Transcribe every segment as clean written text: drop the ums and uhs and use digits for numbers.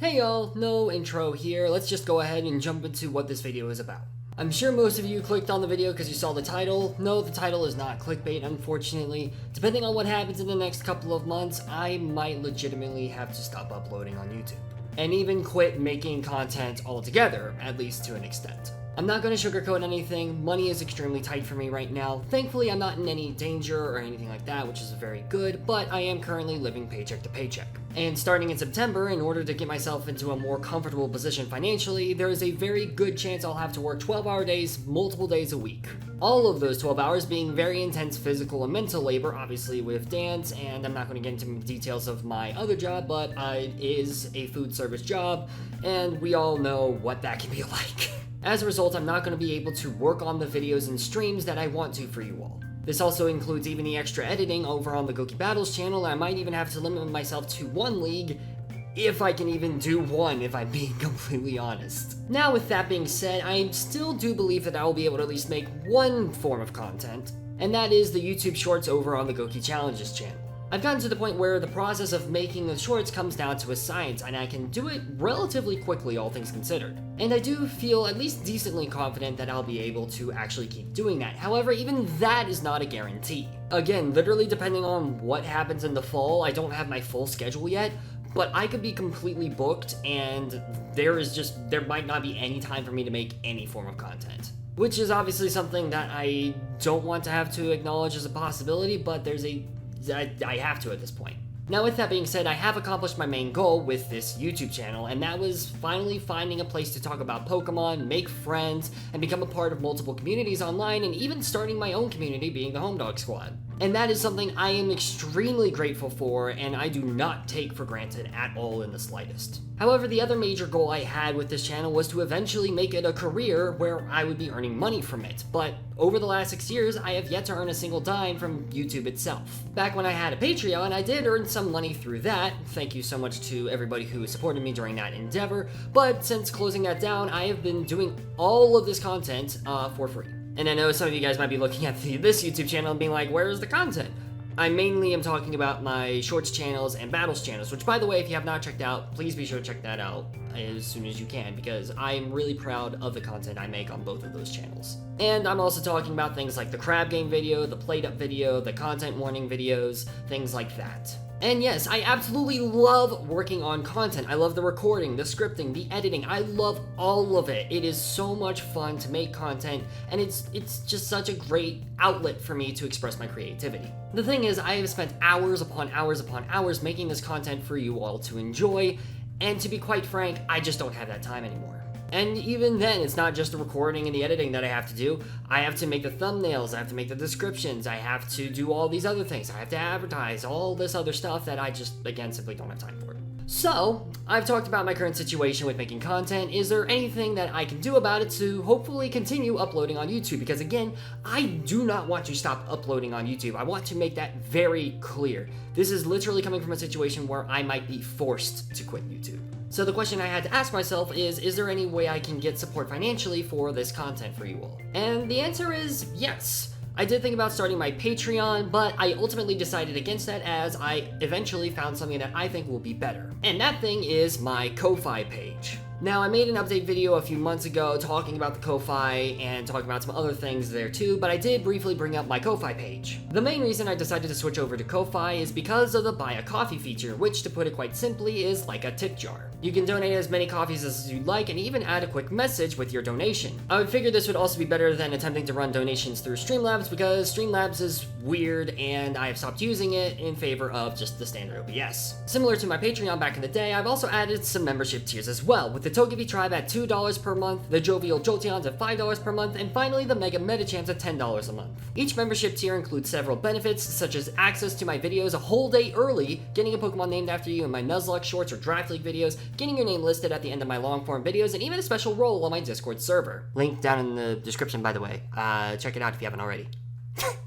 Hey y'all, no intro here, let's just go ahead and jump into what this video is about. I'm sure most of you clicked on the video because you saw the title. No, the title is not clickbait, unfortunately. Depending on what happens in the next couple of months, I might legitimately have to stop uploading on YouTube. And even quit making content altogether, at least to an extent. I'm not going to sugarcoat anything, money is extremely tight for me right now. Thankfully, I'm not in any danger or anything like that, which is very good, but I am currently living paycheck to paycheck. And starting in September, in order to get myself into a more comfortable position financially, there is a very good chance I'll have to work 12-hour days, multiple days a week. All of those 12 hours being very intense physical and mental labor, obviously with dance, and I'm not going to get into details of my other job, but it is a food service job, and we all know what that can be like. As a result, I'm not going to be able to work on the videos and streams that I want to for you all. This also includes even the extra editing over on the Gokey Battles channel. I might even have to limit myself to one league, if I can even do one, if I'm being completely honest. Now, with that being said, I still do believe that I will be able to at least make one form of content, and that is the YouTube Shorts over on the Gokey Challenges channel. I've gotten to the point where the process of making the shorts comes down to a science, and I can do it relatively quickly, all things considered. And I do feel at least decently confident that I'll be able to actually keep doing that. However, even that is not a guarantee. Again, literally depending on what happens in the fall, I don't have my full schedule yet, but I could be completely booked, and there might not be any time for me to make any form of content. Which is obviously something that I don't want to have to acknowledge as a possibility, but I have to at this point. Now, with that being said, I have accomplished my main goal with this YouTube channel, and that was finally finding a place to talk about Pokemon, make friends, and become a part of multiple communities online, and even starting my own community, being the Home Dog Squad. And that is something I am extremely grateful for, and I do not take for granted at all in the slightest. However, the other major goal I had with this channel was to eventually make it a career where I would be earning money from it, but over the last 6 years, I have yet to earn a single dime from YouTube itself. Back when I had a Patreon, I did earn some money through that. Thank you so much to everybody who supported me during that endeavor, but since closing that down, I have been doing all of this content for free. And I know some of you guys might be looking at this YouTube channel and being like, where's the content? I mainly am talking about my shorts channels and battles channels, which, by the way, if you have not checked out, please be sure to check that out as soon as you can, because I'm really proud of the content I make on both of those channels. And I'm also talking about things like the crab game video, the played up video, the content warning videos, things like that. And yes, I absolutely love working on content. I love the recording, the scripting, the editing. I love all of it. It is so much fun to make content, and it's just such a great outlet for me to express my creativity. The thing is, I have spent hours upon hours upon hours making this content for you all to enjoy, and to be quite frank, I just don't have that time anymore. And even then, it's not just the recording and the editing that I have to do. I have to make the thumbnails, I have to make the descriptions, I have to do all these other things, I have to advertise, all this other stuff that I just, again, simply don't have time for. So, I've talked about my current situation with making content. Is there anything that I can do about it to hopefully continue uploading on YouTube? Because again, I do not want to stop uploading on YouTube. I want to make that very clear. This is literally coming from a situation where I might be forced to quit YouTube. So the question I had to ask myself is there any way I can get support financially for this content for you all? And the answer is yes. I did think about starting my Patreon, but I ultimately decided against that as I eventually found something that I think will be better. And that thing is my Ko-Fi page. Now, I made an update video a few months ago talking about the Ko-Fi and talking about some other things there too, but I did briefly bring up my Ko-Fi page. The main reason I decided to switch over to Ko-Fi is because of the buy a coffee feature, which, to put it quite simply, is like a tip jar. You can donate as many coffees as you'd like and even add a quick message with your donation. I would figure this would also be better than attempting to run donations through Streamlabs, because Streamlabs is weird and I have stopped using it in favor of just the standard OBS. Similar to my Patreon back in the day, I've also added some membership tiers as well, with the Togepi Tribe at $2 per month, the Jovial Jolteons at $5 per month, and finally the Mega Metachamps at $10 a month. Each membership tier includes several benefits, such as access to my videos a whole day early, getting a Pokemon named after you in my NUZLOCKE shorts or Draft League videos, getting your name listed at the end of my long-form videos, and even a special role on my Discord server. Link down in the description, by the way. Check it out if you haven't already.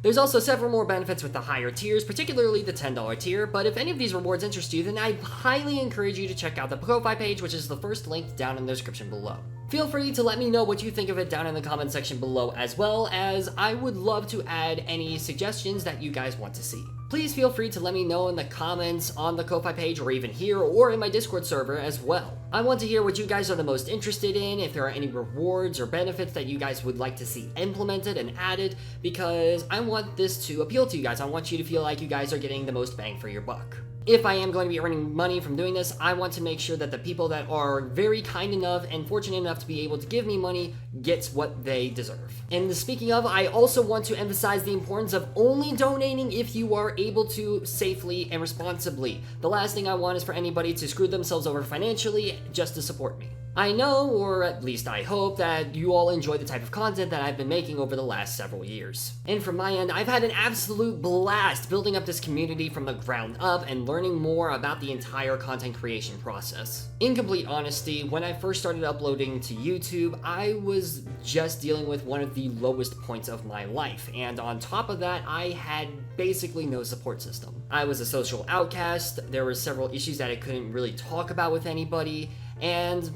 There's also several more benefits with the higher tiers, particularly the $10 tier, but if any of these rewards interest you, then I highly encourage you to check out the Ko-Fi page, which is the first link down in the description below. Feel free to let me know what you think of it down in the comment section below, as well as I would love to add any suggestions that you guys want to see. Please feel free to let me know in the comments on the Ko-Fi page, or even here, or in my Discord server as well. I want to hear what you guys are the most interested in, if there are any rewards or benefits that you guys would like to see implemented and added, because I want this to appeal to you guys. I want you to feel like you guys are getting the most bang for your buck. If I am going to be earning money from doing this, I want to make sure that the people that are very kind enough and fortunate enough to be able to give me money gets what they deserve. And speaking of, I also want to emphasize the importance of only donating if you are able to safely and responsibly. The last thing I want is for anybody to screw themselves over financially just to support me. I know, or at least I hope, that you all enjoy the type of content that I've been making over the last several years. And from my end, I've had an absolute blast building up this community from the ground up and learning more about the entire content creation process. In complete honesty, when I first started uploading to YouTube, I was just dealing with one of the lowest points of my life, and on top of that, I had basically no support system. I was a social outcast, there were several issues that I couldn't really talk about with anybody, and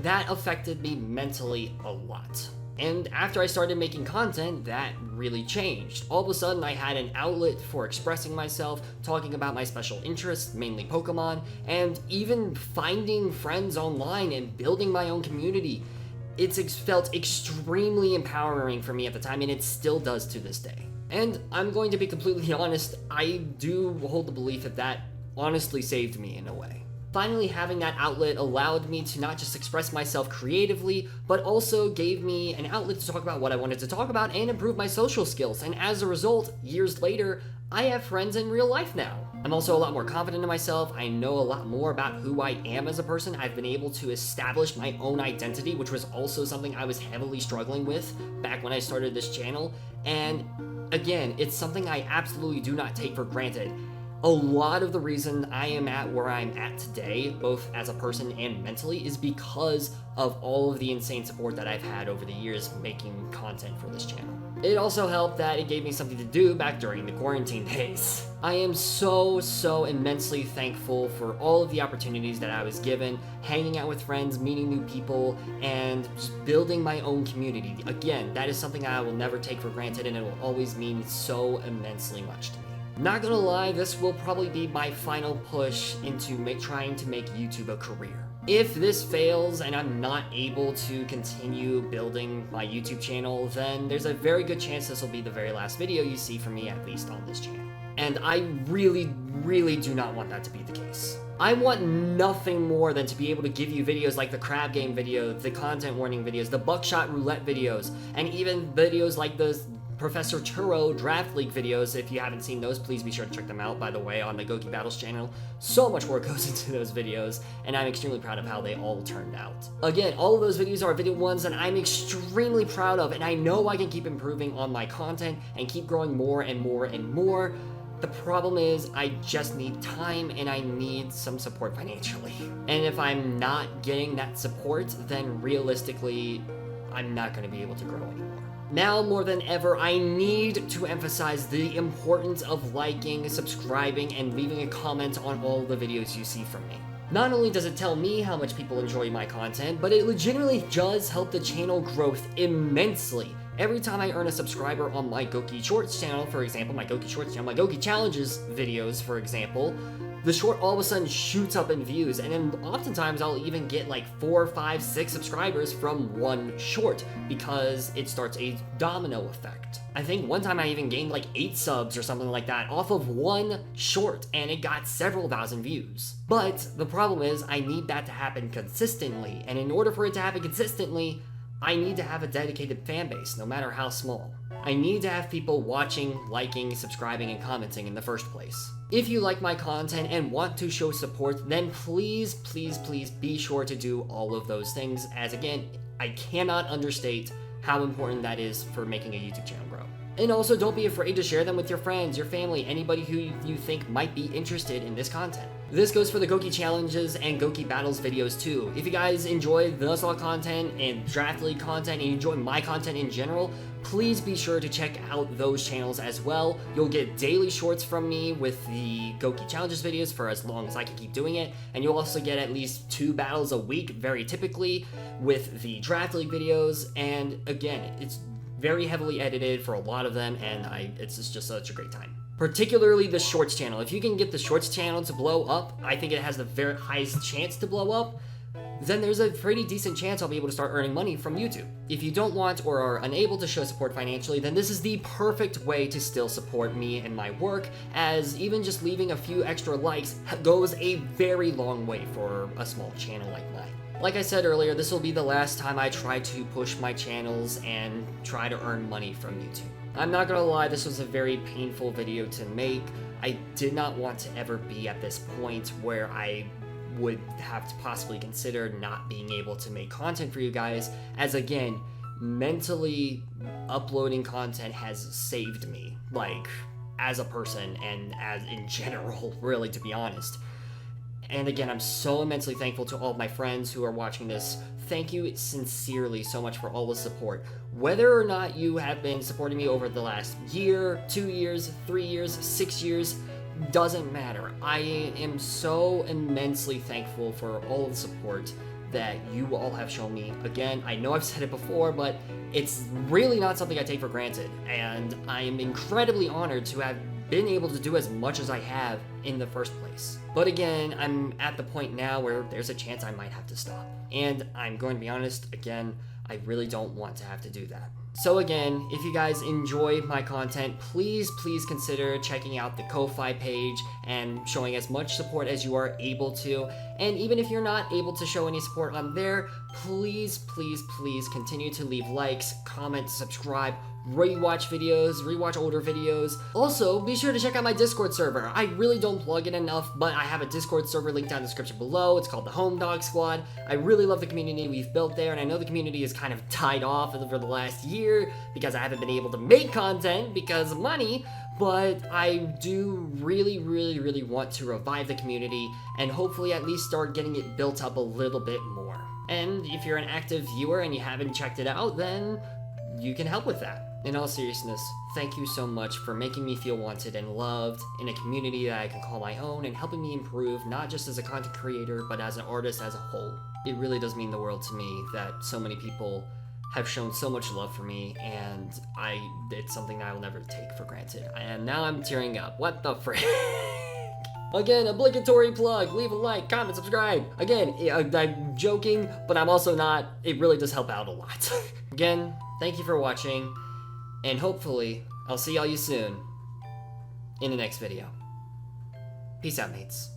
that affected me mentally a lot. And after I started making content, that really changed. All of a sudden, I had an outlet for expressing myself, talking about my special interests, mainly Pokemon, and even finding friends online and building my own community. It's felt extremely empowering for me at the time, and it still does to this day. And I'm going to be completely honest, I do hold the belief that that honestly saved me in a way. Finally, having that outlet allowed me to not just express myself creatively, but also gave me an outlet to talk about what I wanted to talk about and improve my social skills. And as a result, years later, I have friends in real life now. I'm also a lot more confident in myself. I know a lot more about who I am as a person. I've been able to establish my own identity, which was also something I was heavily struggling with back when I started this channel. And again, it's something I absolutely do not take for granted. A lot of the reason I am at where I'm at today, both as a person and mentally, is because of all of the insane support that I've had over the years making content for this channel. It also helped that it gave me something to do back during the quarantine days. I am so immensely thankful for all of the opportunities that I was given, hanging out with friends, meeting new people, and just building my own community. Again, that is something I will never take for granted, and it will always mean so immensely much to me. Not gonna lie, this will probably be my final push into trying to make YouTube a career. If this fails and I'm not able to continue building my YouTube channel, then there's a very good chance this will be the very last video you see from me, at least on this channel. And I really do not want that to be the case. I want nothing more than to be able to give you videos like the crab game video, the content warning videos, the buckshot roulette videos, and even videos like the Professor Turo Draft League videos. If you haven't seen those, please be sure to check them out, by the way, on the Gokey Battles channel. So much work goes into those videos, and I'm extremely proud of how they all turned out. Again, all of those videos are video ones that I'm extremely proud of, and I know I can keep improving on my content and keep growing more and more and more. The problem is, I just need time and I need some support financially. And if I'm not getting that support, then realistically, I'm not going to be able to grow anymore. Now more than ever, I need to emphasize the importance of liking, subscribing, and leaving a comment on all the videos you see from me. Not only does it tell me how much people enjoy my content, but it legitimately does help the channel growth immensely. Every time I earn a subscriber on my Gokey Shorts channel, for example, my Gokey Shorts channel, my Gokey Challenges videos, for example, the short all of a sudden shoots up in views, and then oftentimes I'll even get like 4, 5, 6 subscribers from one short because it starts a domino effect. I think one time I even gained like 8 subs or something like that off of one short, and it got several thousand views. But the problem is, I need that to happen consistently, and in order for it to happen consistently, I need to have a dedicated fan base, no matter how small. I need to have people watching, liking, subscribing, and commenting in the first place. If you like my content and want to show support, then please be sure to do all of those things, as again, I cannot understate how important that is for making a YouTube channel grow. And also, don't be afraid to share them with your friends, your family, anybody who you think might be interested in this content. This goes for the Gokey Challenges and Gokey Battles videos too. If you guys enjoy the NUZLOCKE content and Draft League content and you enjoy my content in general, please be sure to check out those channels as well. You'll get daily shorts from me with the Gokey Challenges videos for as long as I can keep doing it, and you'll also get at least 2 battles a week, very typically, with the Draft League videos, and again, it's very heavily edited for a lot of them, and it's just such a great time. Particularly the Shorts channel. If you can get the Shorts channel to blow up, I think it has the very highest chance to blow up. then there's a pretty decent chance I'll be able to start earning money from YouTube. If you don't want or are unable to show support financially, then this is the perfect way to still support me and my work, as even just leaving a few extra likes goes a very long way for a small channel like mine. Like I said earlier, this will be the last time I try to push my channels and try to earn money from YouTube. I'm not gonna lie, this was a very painful video to make. I did not want to ever be at this point where I would have to possibly consider not being able to make content for you guys, as again, mentally uploading content has saved me, like, as a person and as in general, really, to be honest. And again, I'm so immensely thankful to all of my friends who are watching this. Thank you sincerely so much for all the support. Whether or not you have been supporting me over the last year, 2 years, 3 years, 6 years, doesn't matter. I am so immensely thankful for all the support that you all have shown me. Again, I know I've said it before, but it's really not something I take for granted, and I am incredibly honored to have been able to do as much as I have in the first place. But again, I'm at the point now where there's a chance I might have to stop. And I'm going to be honest, again, I really don't want to have to do that. So again, if you guys enjoy my content, please consider checking out the Ko-Fi page and showing as much support as you are able to. And even if you're not able to show any support on there, please continue to leave likes, comment, subscribe, rewatch videos, rewatch older videos. Also, be sure to check out my Discord server. I really don't plug it enough, but I have a Discord server linked down in the description below. It's called the Home Dog Squad. I really love the community we've built there, and I know the community is kind of died off over the last year because I haven't been able to make content because of money, but I do really want to revive the community and hopefully at least start getting it built up a little bit more. And if you're an active viewer and you haven't checked it out, then you can help with that. In all seriousness, thank you so much for making me feel wanted and loved in a community that I can call my own and helping me improve not just as a content creator, but as an artist as a whole. It really does mean the world to me that so many people have shown so much love for me, and it's something that I will never take for granted. And now I'm tearing up. What the frick? Again, obligatory plug, leave a like, comment, subscribe. Again, I'm joking, but I'm also not. It really does help out a lot. Again, thank you for watching, and hopefully, I'll see all you soon in the next video. Peace out, mates.